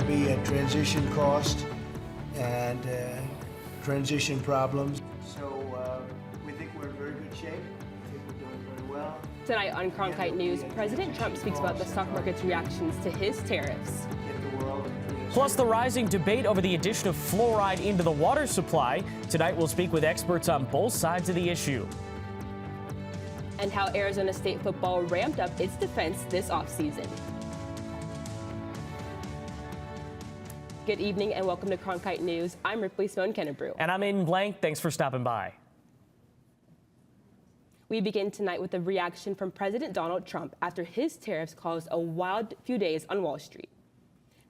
there'll be a transition cost and transition problems. So we think we're in very good shape. I think we're doing very well. Tonight on Cronkite News, President Trump speaks about the stock market's reactions to his tariffs. Plus, the rising debate over the addition of fluoride into the water supply. Tonight, we'll speak with experts on both sides of the issue. And how Arizona State football ramped up its defense this offseason. Good evening and welcome to Cronkite News. I'm Ripley Simone Kennebrew. And I'm Aiden Blank. Thanks for stopping by. We begin tonight with a reaction from President Donald Trump after his tariffs caused a wild few days on Wall Street.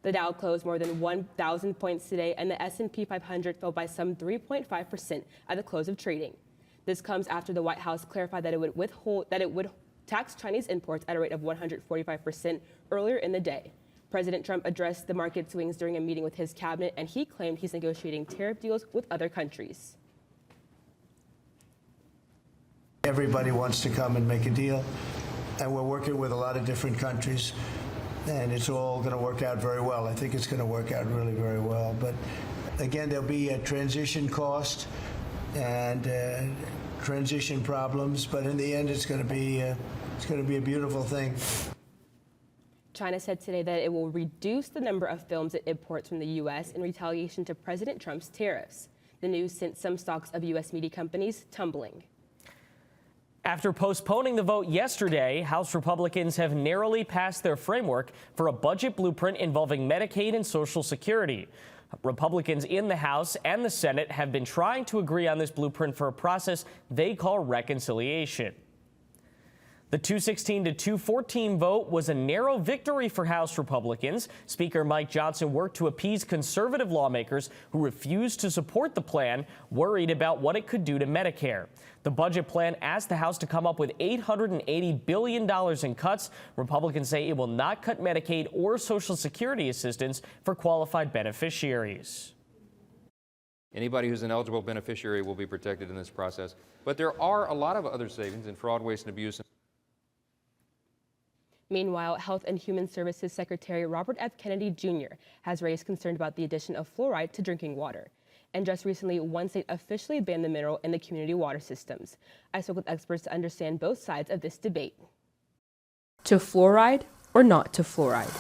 The Dow closed more than 1,000 points today, and the S&P 500 fell by some 3.5% at the close of trading. This comes after the White House clarified that it would tax Chinese imports at a rate of 145% earlier in the day. President Trump addressed the market swings during a meeting with his cabinet, and he claimed he's negotiating tariff deals with other countries. Everybody wants to come and make a deal, and we're working with a lot of different countries, and it's all going to work out very well. I think it's going to work out really very well. But again, there'll be a transition cost and transition problems, but in the end, it's going to be a beautiful thing. China said today that it will reduce the number of films it imports from the U.S. in retaliation to President Trump's tariffs. The news sent some stocks of U.S. media companies tumbling. After postponing the vote yesterday, House Republicans have narrowly passed their framework for a budget blueprint involving Medicaid and Social Security. Republicans in the House and the Senate have been trying to agree on this blueprint for a process they call reconciliation. The 216 to 214 vote was a narrow victory for House Republicans. Speaker Mike Johnson worked to appease conservative lawmakers who refused to support the plan, worried about what it could do to Medicare. The budget plan asked the House to come up with $880 billion in cuts. Republicans say it will not cut Medicaid or Social Security assistance for qualified beneficiaries. Anybody who's an eligible beneficiary will be protected in this process. But there are a lot of other savings in fraud, waste, and abuse. Meanwhile, Health and Human Services Secretary Robert F. Kennedy Jr. has raised concern about the addition of fluoride to drinking water. And just recently, one state officially banned the mineral in the community water systems. I spoke with experts to understand both sides of this debate. To fluoride or not to fluoride?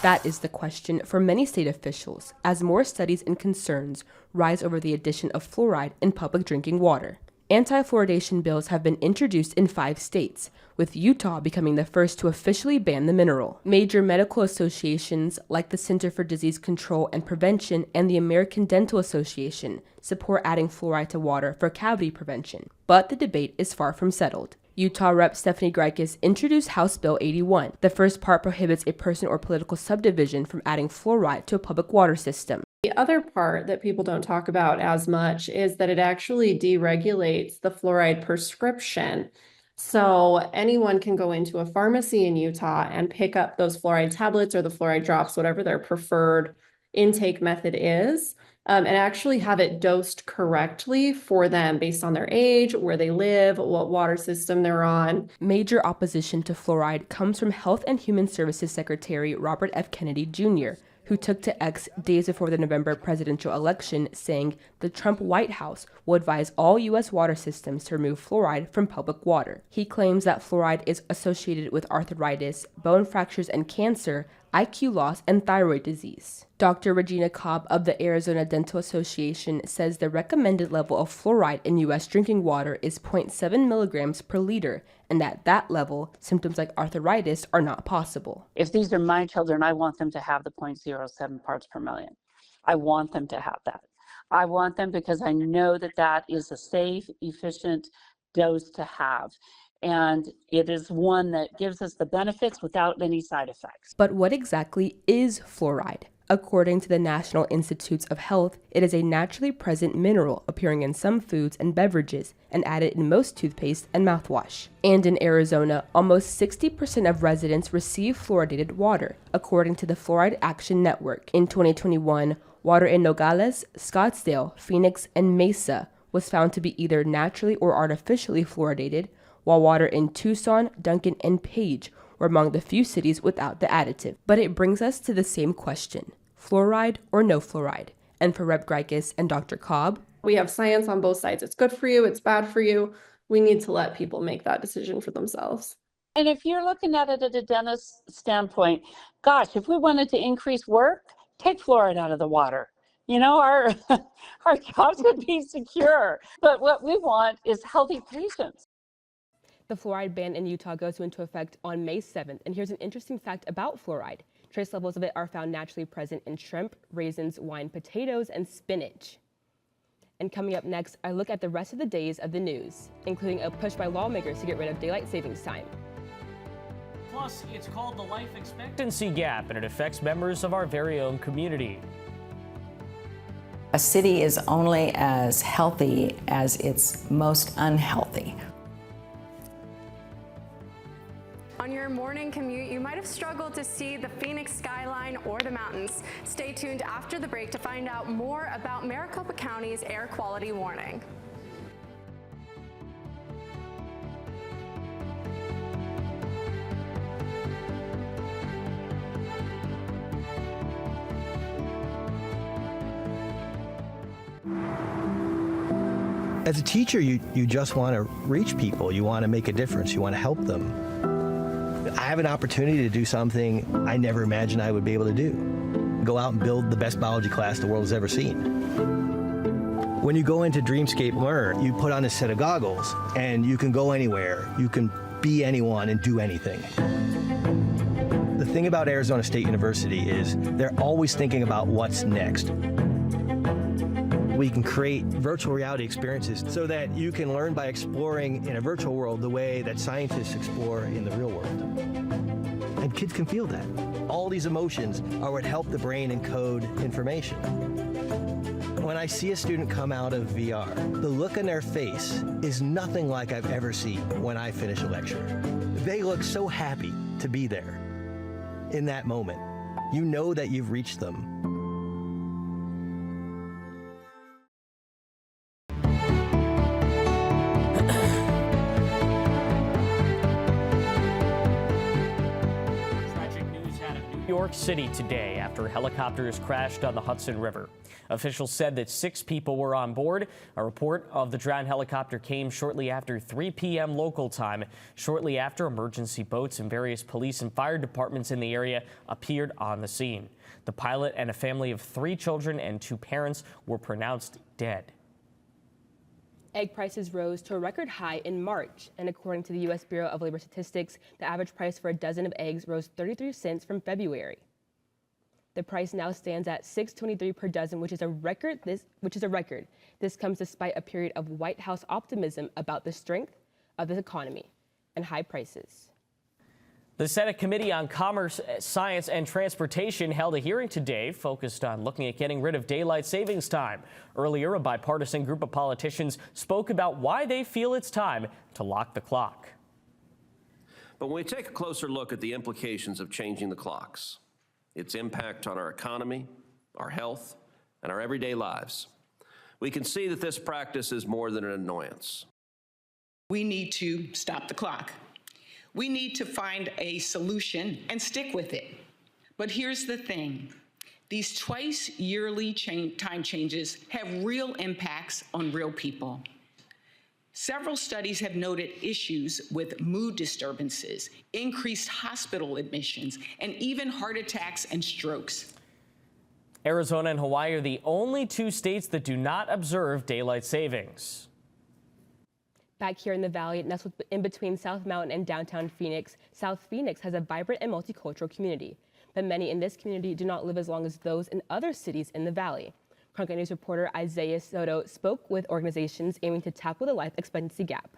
That is the question for many state officials as more studies and concerns rise over the addition of fluoride in public drinking water. Anti-fluoridation bills have been introduced in 5 states, with Utah becoming the first to officially ban the mineral. Major medical associations like the Center for Disease Control and Prevention and the American Dental Association support adding fluoride to water for cavity prevention. But the debate is far from settled. Utah Rep. Stephanie Greikes introduced House Bill 81. The first part prohibits a person or political subdivision from adding fluoride to a public water system. The other part that people don't talk about as much is that it actually deregulates the fluoride prescription. So anyone can go into a pharmacy in Utah and pick up those fluoride tablets or the fluoride drops, whatever their preferred intake method is, and actually have it dosed correctly for them based on their age, where they live, what water system they're on. Major opposition to fluoride comes from Health and Human Services Secretary Robert F. Kennedy Jr., who took to X days before the November presidential election, saying the Trump White House will advise all U.S. water systems to remove fluoride from public water. He claims that fluoride is associated with arthritis, bone fractures and cancer, IQ loss, and thyroid disease. Dr. Regina Cobb of the Arizona Dental Association says the recommended level of fluoride in U.S. drinking water is 0.7 milligrams per liter, and at that level, symptoms like arthritis are not possible. If these are my children, I want them to have the 0.07 parts per million. I want them to have that. I want them because I know that that is a safe, efficient dose to have. And it is one that gives us the benefits without any side effects. But what exactly is fluoride? According to the National Institutes of Health, it is a naturally present mineral appearing in some foods and beverages and added in most toothpaste and mouthwash. And in Arizona, almost 60% of residents receive fluoridated water, according to the Fluoride Action Network. In 2021, water in Nogales, Scottsdale, Phoenix, and Mesa was found to be either naturally or artificially fluoridated, while water in Tucson, Duncan, and Page we're among the few cities without the additive. But it brings us to the same question: fluoride or no fluoride? And for Rep. Grykes and Dr. Cobb, we have science on both sides. It's good for you, it's bad for you. We need to let people make that decision for themselves. And if you're looking at it at a dentist standpoint, gosh, if we wanted to increase work, take fluoride out of the water. You know, our jobs would be secure. But what we want is healthy patients. the fluoride ban in Utah goes into effect on May 7th. And here's an interesting fact about fluoride. Trace levels of it are found naturally present in shrimp, raisins, wine, potatoes, and spinach. And coming up next, I look at the rest of the days of the news, including a push by lawmakers to get rid of daylight savings time. Plus, it's called the life expectancy gap, and it affects members of our very own community. A city is only as healthy as its most unhealthy. On your morning commute, you might have struggled to see the Phoenix skyline or the mountains. Stay tuned after the break to find out more about Maricopa County's air quality warning. As a teacher, you just want to reach people. You want to make a difference. You want to help them. I have an opportunity to do something I never imagined I would be able to do. Go out and build the best biology class the world has ever seen. When you go into Dreamscape Learn, you put on a set of goggles and you can go anywhere. You can be anyone and do anything. The thing about Arizona State University is they're always thinking about what's next. We can create virtual reality experiences so that you can learn by exploring in a virtual world the way that scientists explore in the real world. And kids can feel that. All these emotions are what help the brain encode information. When I see a student come out of VR, the look on their face is nothing like I've ever seen when I finish a lecture. They look so happy to be there in that moment. You know that you've reached them. New York City today after helicopters crashed on the Hudson River. Officials said that 6 people were on board. A report of the drowned helicopter came shortly after 3 p.m. local time. Shortly after, emergency boats and various police and fire departments in the area appeared on the scene. The pilot and a family of 3 children and 2 parents were pronounced dead. Egg prices rose to a record high in March, and according to the U.S. Bureau of Labor Statistics, the average price for a dozen of eggs rose 33 cents from February. The price now stands at $6.23 per dozen, which is a record. This comes despite a period of White House optimism about the strength of the economy and high prices. The Senate Committee on Commerce, Science, and Transportation held a hearing today focused on looking at getting rid of daylight savings time. Earlier, a bipartisan group of politicians spoke about why they feel it's time to lock the clock. But when we take a closer look at the implications of changing the clocks, its impact on our economy, our health, and our everyday lives, we can see that this practice is more than an annoyance. We need to stop the clock. We need to find a solution and stick with it. But here's the thing. These twice yearly time changes have real impacts on real people. Several studies have noted issues with mood disturbances, increased hospital admissions, and even heart attacks and strokes. Arizona and Hawaii are the only 2 states that do not observe daylight savings. Back here in the valley, nestled in between South Mountain and downtown Phoenix, South Phoenix has a vibrant and multicultural community. But many in this community do not live as long as those in other cities in the valley. Cronkite News reporter Isaiah Soto spoke with organizations aiming to tackle the life expectancy gap.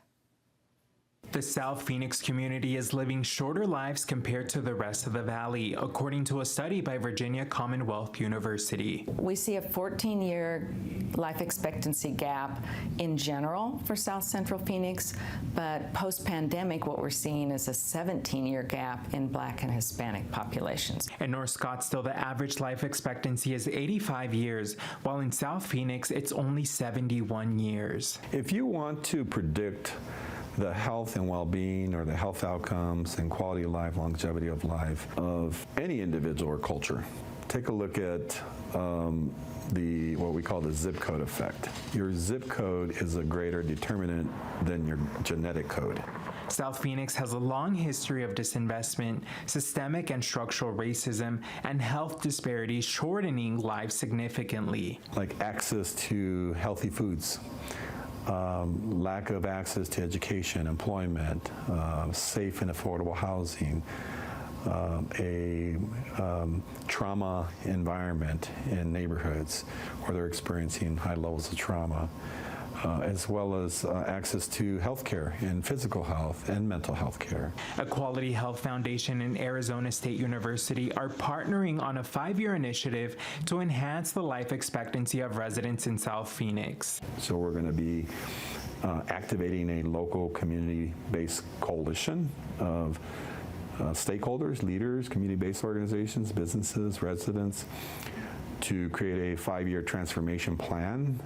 The South Phoenix community is living shorter lives compared to the rest of the valley, according to a study by Virginia Commonwealth University. We see a 14-year life expectancy gap in general for South Central Phoenix, but post-pandemic, what we're seeing is a 17-year gap in Black and Hispanic populations. In North Scottsdale, the average life expectancy is 85 years, while in South Phoenix, it's only 71 years. If you want to predict the health and well-being or the health outcomes and quality of life, longevity of life of any individual or culture. Take a look at what we call the zip code effect. Your zip code is a greater determinant than your genetic code. South Phoenix has a long history of disinvestment, systemic and structural racism, and health disparities shortening lives significantly. Like access to healthy foods, lack of access to education, employment, safe and affordable housing, a trauma environment in neighborhoods where they're experiencing high levels of trauma, as well as access to health care and physical health and mental health care. Equality Health Foundation and Arizona State University are partnering on a 5-year initiative to enhance the life expectancy of residents in South Phoenix. So we're going to be activating a local community-based coalition of stakeholders, leaders, community-based organizations, businesses, residents, to create a 5-year transformation plan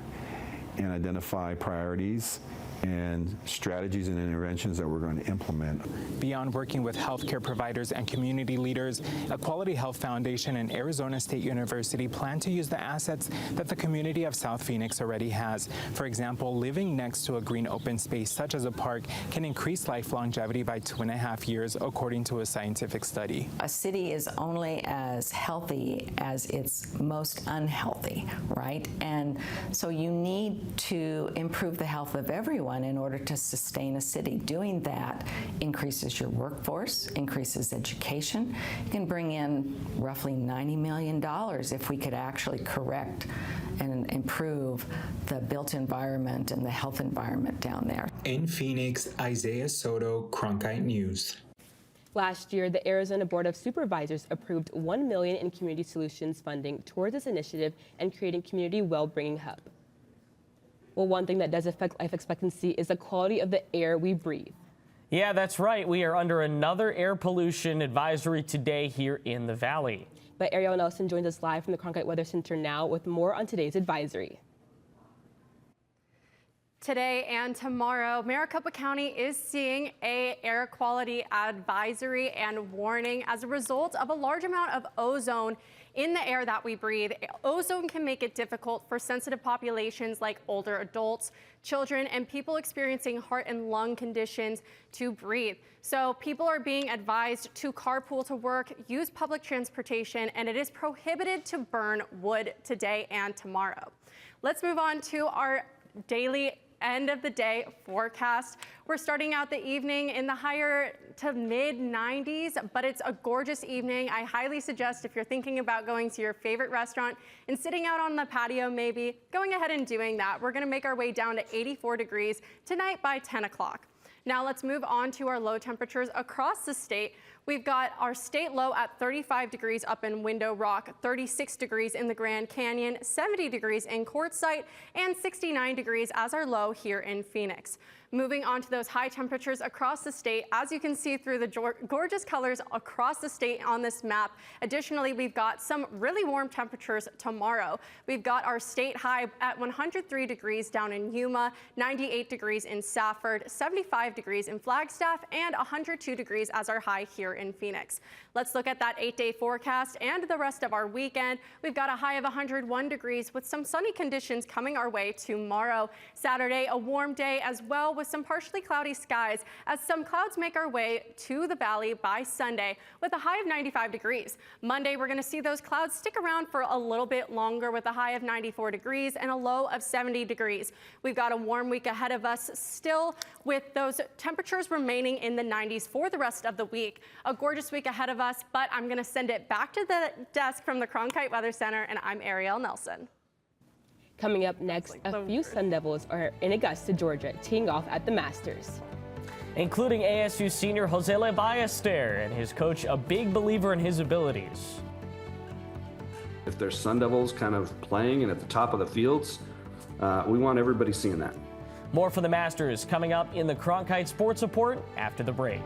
and identify priorities and strategies and interventions that we're going to implement. Beyond working with healthcare providers and community leaders, Equality Health Foundation and Arizona State University plan to use the assets that the community of South Phoenix already has. For example, living next to a green open space such as a park can increase life longevity by 2.5 years, according to a scientific study. A city is only as healthy as its most unhealthy, right? And so you need to improve the health of everyone in order to sustain a city. Doing that increases your workforce, increases education. You can bring in roughly $90 million if we could actually correct and improve the built environment and the health environment down there. In Phoenix, Isaiah Soto, Cronkite News. Last year, the Arizona Board of Supervisors approved $1 million in community solutions funding towards this initiative and creating Community Well-Bringing Hub. Well, one thing that does affect life expectancy is the quality of the air we breathe. Yeah, that's right. We are under another air pollution advisory today here in the Valley. But Ariel Nelson joins us live from the Cronkite Weather Center now with more on today's advisory. Today and tomorrow, Maricopa County is seeing an air quality advisory and warning as a result of a large amount of ozone in the air that we breathe. Ozone can make it difficult for sensitive populations like older adults, children, and people experiencing heart and lung conditions to breathe. So people are being advised to carpool to work, use public transportation, and it is prohibited to burn wood today and tomorrow. Let's move on to our daily end of the day forecast. We're starting out the evening in the higher to mid 90s, but it's a gorgeous evening. I highly suggest if you're thinking about going to your favorite restaurant and sitting out on the patio, maybe going ahead and doing that. We're going to make our way down to 84 degrees tonight by 10 o'clock. Now let's move on to our low temperatures across the state. We've got our state low at 35 degrees up in Window Rock, 36 degrees in the Grand Canyon, 70 degrees in Quartzsite, and 69 degrees as our low here in Phoenix. Moving on to those high temperatures across the state, as you can see through the gorgeous colors across the state on this map. Additionally, we've got some really warm temperatures tomorrow. We've got our state high at 103 degrees down in Yuma, 98 degrees in Safford, 75 degrees in Flagstaff, and 102 degrees as our high here in Phoenix. Let's look at that 8-day forecast and the rest of our weekend. We've got a high of 101 degrees with some sunny conditions coming our way tomorrow. Saturday, a warm day as well with some partially cloudy skies as some clouds make our way to the valley by Sunday with a high of 95 degrees. Monday, we're going to see those clouds stick around for a little bit longer with a high of 94 degrees and a low of 70 degrees. We've got a warm week ahead of us still with those temperatures remaining in the 90s for the rest of the week. A gorgeous week ahead of us, but I'm going to send it back to the desk from the Cronkite Weather Center, and I'm Ariel Nelson. Coming up next, a few Sun Devils are in Augusta, Georgia, teeing off at the Masters. Including ASU senior Jose Ballester and his coach, a big believer in his abilities. If there's Sun Devils kind of playing and at the top of the fields, we want everybody seeing that. More for the Masters coming up in the Cronkite Sports Report after the break.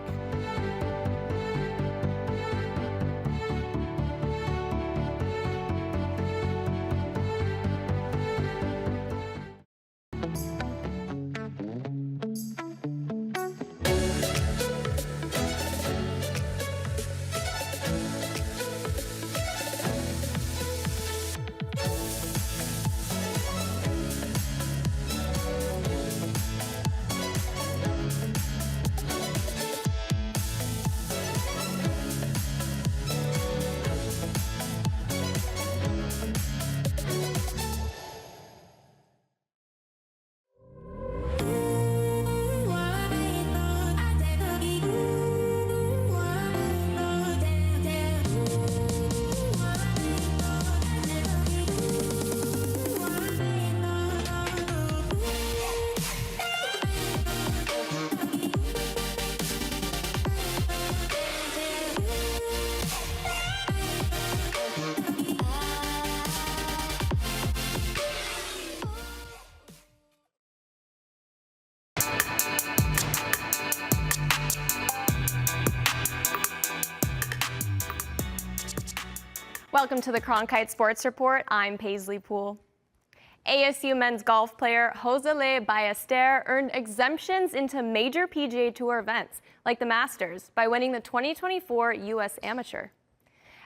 Welcome to the Cronkite Sports Report. I'm Paisley Poole. ASU men's golf player Josele Ballester earned exemptions into major PGA Tour events like the Masters by winning the 2024 U.S. Amateur.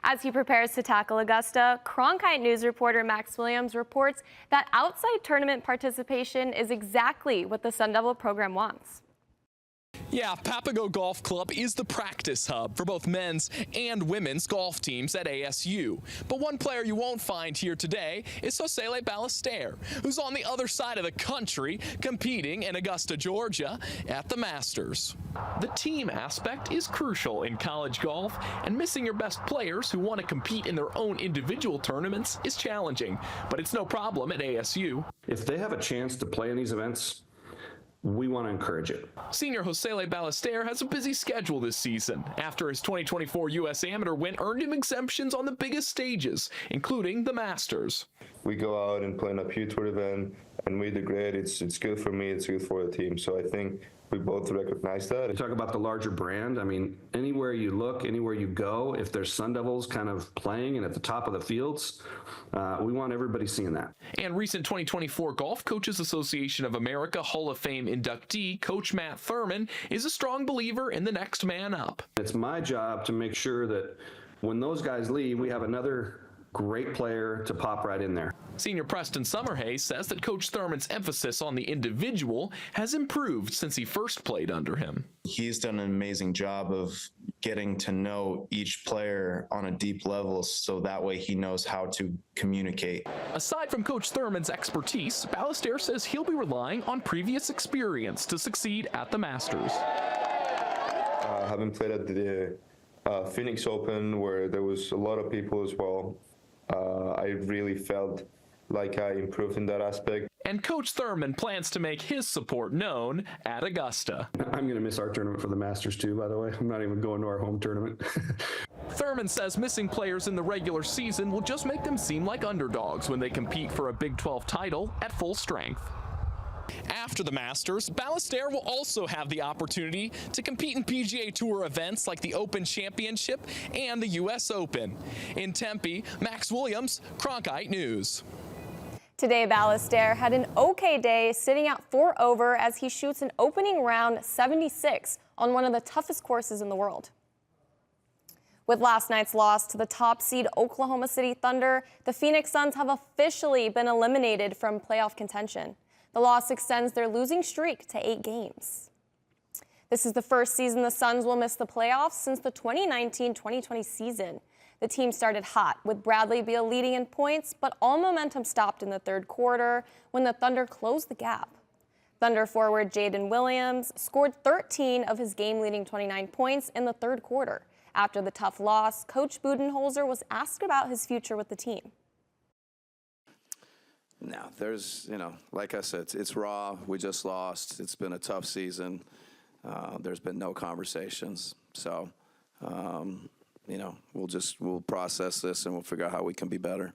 As he prepares to tackle Augusta, Cronkite News reporter Max Williams reports that outside tournament participation is exactly what the Sun Devil program wants. Yeah, Papago Golf Club is the practice hub for both men's and women's golf teams at ASU. But one player you won't find here today is Josele Ballester, who's on the other side of the country competing in Augusta, Georgia at the Masters. The team aspect is crucial in college golf, and missing your best players who want to compete in their own individual tournaments is challenging, but it's no problem at ASU. If they have a chance to play in these events, we want to encourage it. Senior Josele Ballester has a busy schedule this season. After his 2024 U.S. Amateur win earned him exemptions on the biggest stages, including the Masters. We go out and play in a P Tour event, and we do great. It's good for me, it's good for the team. So I think we both recognize that. You talk about the larger brand. I mean, anywhere you look, anywhere you go, if there's Sun Devils kind of playing and at the top of the fields, we want everybody seeing that. And recent 2024 Golf Coaches Association of America Hall of Fame inductee, Coach Matt Thurman, is a strong believer in the next man up. It's my job to make sure that when those guys leave, we have another great player to pop right in there. Senior Preston Summerhay says that Coach Thurman's emphasis on the individual has improved since he first played under him. He's done an amazing job of getting to know each player on a deep level, so that way he knows how to communicate. Aside from Coach Thurman's expertise, Ballester says he'll be relying on previous experience to succeed at the Masters. Having played at the Phoenix Open, where there was a lot of people as well, I really felt like I improved in that aspect. And Coach Thurman plans to make his support known at Augusta. I'm going to miss our tournament for the Masters too, by the way. I'm not even going to our home tournament. Thurman says missing players in the regular season will just make them seem like underdogs when they compete for a Big 12 title at full strength. After the Masters, Ballester will also have the opportunity to compete in PGA Tour events like the Open Championship and the U.S. Open. In Tempe, Max Williams, Cronkite News. Today, Ballester had an okay day, sitting out 4 over as he shoots an opening round 76 on one of the toughest courses in the world. With last night's loss to the top seed Oklahoma City Thunder, the Phoenix Suns have officially been eliminated from playoff contention. The loss extends their losing streak to 8 games. This is the first season the Suns will miss the playoffs since the 2019-2020 season. The team started hot, with Bradley Beal leading in points, but all momentum stopped in the third quarter when the Thunder closed the gap. Thunder forward Jaden Williams scored 13 of his game-leading 29 points in the third quarter. After the tough loss, Coach Budenholzer was asked about his future with the team. No, there's, like I said, it's raw. We just lost. It's been a tough season. There's been no conversations. So, we'll process this and we'll figure out how we can be better.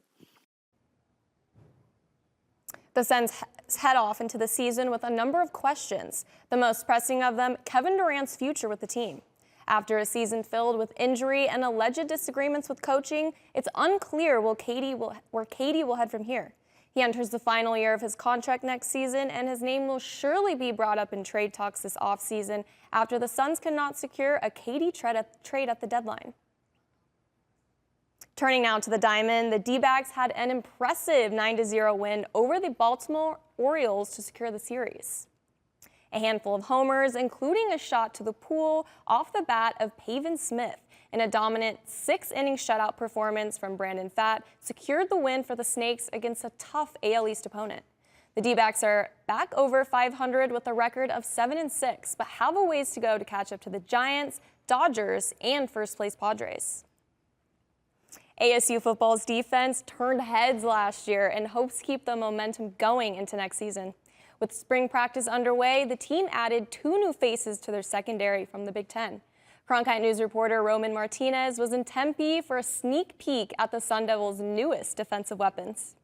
The Suns head off into the season with a number of questions. The most pressing of them, Kevin Durant's future with the team. After a season filled with injury and alleged disagreements with coaching, it's unclear where KD will head from here. He enters the final year of his contract next season, and his name will surely be brought up in trade talks this offseason after the Suns cannot secure a KD trade at the deadline. Turning now to the Diamond, the D-backs had an impressive 9-0 win over the Baltimore Orioles to secure the series. A handful of homers, including a shot to the pool off the bat of Pavin Smith, in a dominant 6-inning shutout performance from Brandon Pfaadt, secured the win for the Snakes against a tough AL East opponent. The D-backs are back over 500 with a record of 7-6, but have a ways to go to catch up to the Giants, Dodgers, and first-place Padres. ASU football's defense turned heads last year and hopes to keep the momentum going into next season. With spring practice underway, the team added 2 new faces to their secondary from the Big Ten. Cronkite News reporter Roman Martinez was in Tempe for a sneak peek at the Sun Devils' newest defensive weapons.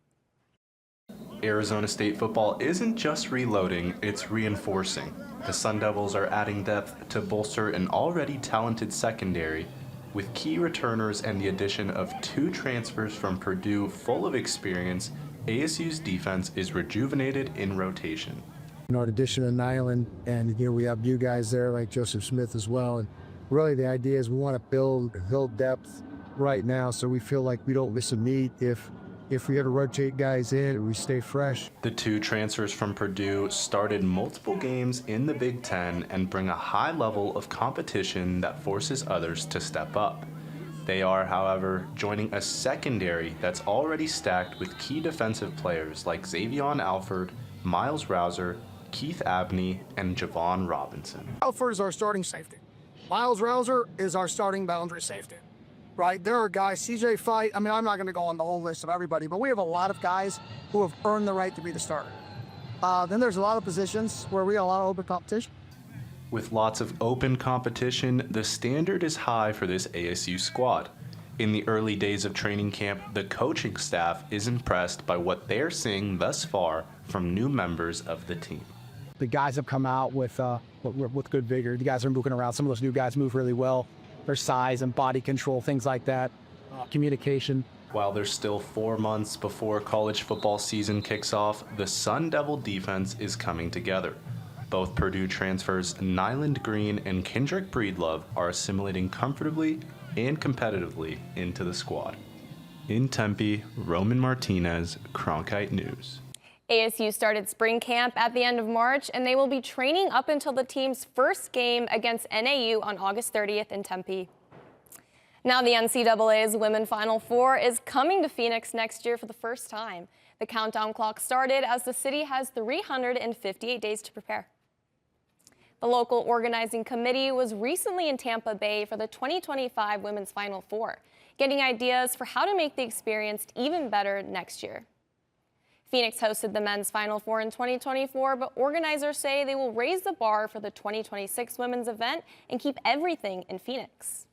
Arizona State football isn't just reloading, it's reinforcing. The Sun Devils are adding depth to bolster an already talented secondary, With key returners and the addition of 2 transfers from Purdue full of experience, ASU's defense is rejuvenated in rotation. In addition to Nyland, and here we have new guys there like Joseph Smith as well. And really the idea is we want to build depth right now so we feel like we don't miss a beat. If we ever rotate guys in, we stay fresh. The 2 transfers from Purdue started multiple games in the Big Ten and bring a high level of competition that forces others to step up. They are, however, joining a secondary that's already stacked with key defensive players like Xavion Alford, Miles Rouser, Keith Abney, and Javon Robinson. Alford is our starting safety. Miles Rouser is our starting boundary safety. Right, there are guys, CJ Fight, I mean, I'm not going to go on the whole list of everybody, but we have a lot of guys who have earned the right to be the starter. Then there's a lot of positions where we have a lot of open competition. With lots of open competition, the standard is high for this ASU squad. In the early days of training camp, the coaching staff is impressed by what they're seeing thus far from new members of the team. The guys have come out with good vigor. The guys are moving around. Some of those new guys move really well. Their size and body control, things like that, communication. While there's still 4 months before college football season kicks off, the Sun Devil defense is coming together. Both Purdue transfers Nyland Green and Kendrick Breedlove are assimilating comfortably and competitively into the squad. In Tempe, Roman Martinez, Cronkite News. ASU started spring camp at the end of March, and they will be training up until the team's first game against NAU on August 30th in Tempe. Now the NCAA's Women Final Four is coming to Phoenix next year for the first time. The countdown clock started as the city has 358 days to prepare. The local organizing committee was recently in Tampa Bay for the 2025 Women's Final Four, getting ideas for how to make the experience even better next year. Phoenix hosted the men's Final Four in 2024, but organizers say they will raise the bar for the 2026 women's event and keep everything in Phoenix.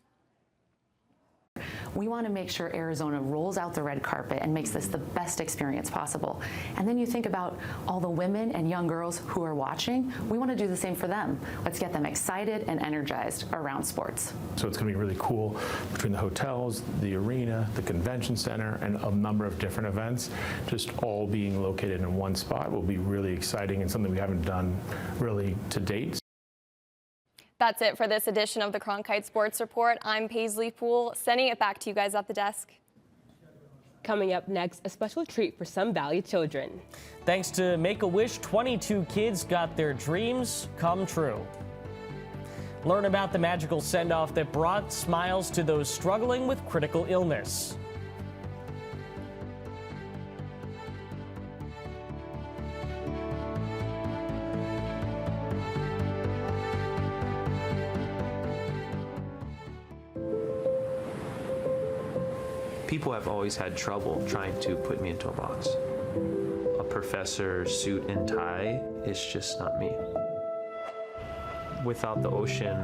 We want to make sure Arizona rolls out the red carpet and makes this the best experience possible. And then you think about all the women and young girls who are watching. We want to do the same for them. Let's get them excited and energized around sports. So it's going to be really cool between the hotels, the arena, the convention center, and a number of different events, just all being located in one spot will be really exciting and something we haven't done really to date. That's it for this edition of the Cronkite Sports Report. I'm Paisley Poole, sending it back to you guys at the desk. Coming up next, a special treat for some Valley children. Thanks to Make-A-Wish, 22 kids got their dreams come true. Learn about the magical send-off that brought smiles to those struggling with critical illness. People have always had trouble trying to put me into a box. A professor, suit and tie is just not me. Without the ocean,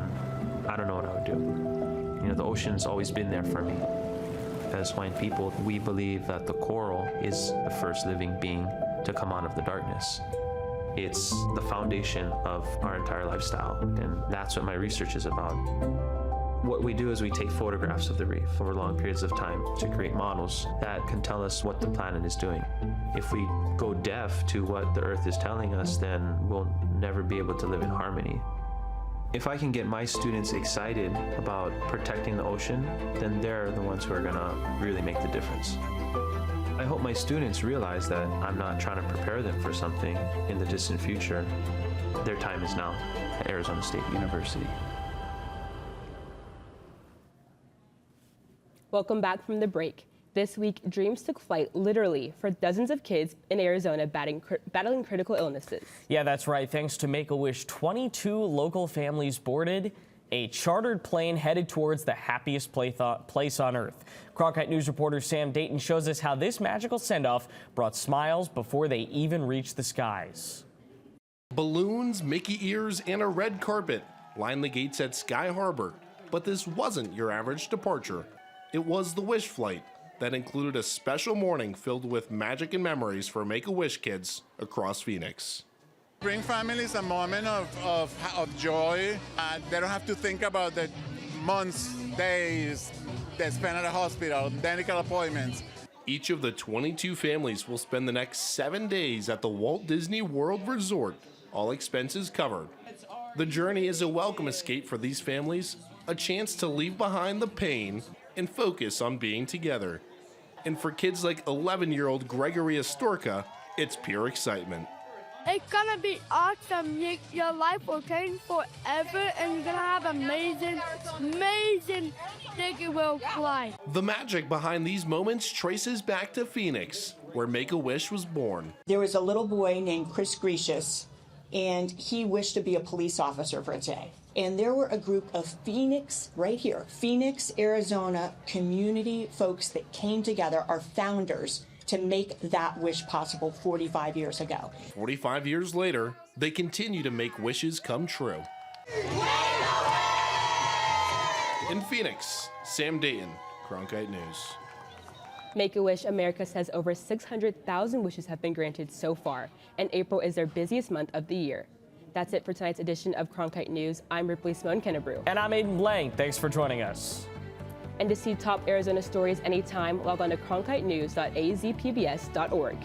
I don't know what I would do. You know, the ocean's always been there for me. As Hawaiian people, we believe that the coral is the first living being to come out of the darkness. It's the foundation of our entire lifestyle, and that's what my research is about. What we do is we take photographs of the reef over long periods of time to create models that can tell us what the planet is doing. If we go deaf to what the Earth is telling us, then we'll never be able to live in harmony. If I can get my students excited about protecting the ocean, then they're the ones who are gonna really make the difference. I hope my students realize that I'm not trying to prepare them for something in the distant future. Their time is now at Arizona State University. Welcome back from the break. This week, dreams took flight literally for dozens of kids in Arizona battling critical illnesses. Yeah, that's right. Thanks to Make-A-Wish, 22 local families boarded a chartered plane headed towards the happiest place on Earth. Cronkite News reporter Sam Dayton shows us how this magical send-off brought smiles before they even reached the skies. Balloons, Mickey ears, and a red carpet line the gates at Sky Harbor. But this wasn't your average departure. It was the Wish Flight that included a special morning filled with magic and memories for Make-A-Wish kids across Phoenix. Bring families a moment of joy. They don't have to think about the months, days they spend at the hospital, medical appointments. Each of the 22 families will spend the next 7 days at the Walt Disney World Resort, all expenses covered. The journey is a welcome escape for these families, a chance to leave behind the pain and focus on being together. And for kids like 11-year-old Gregory Astorka, it's pure excitement. It's gonna be awesome. Your life will change forever, and you're gonna have amazing Disney World flight. The magic behind these moments traces back to Phoenix, where Make-A-Wish was born. There was a little boy named Chris Grecius, and he wished to be a police officer for a day. And there were a group of Phoenix, right here, Phoenix, Arizona community folks that came together, our founders, to make that wish possible 45 years ago. 45 years later, they continue to make wishes come true. In Phoenix, Sam Dayton, Cronkite News. Make-A-Wish America says over 600,000 wishes have been granted so far, and April is their busiest month of the year. That's it for tonight's edition of Cronkite News. I'm Ripley Simone Kennebrew. And I'm Aiden Blank. Thanks for joining us. And to see top Arizona stories anytime, log on to cronkitenews.azpbs.org.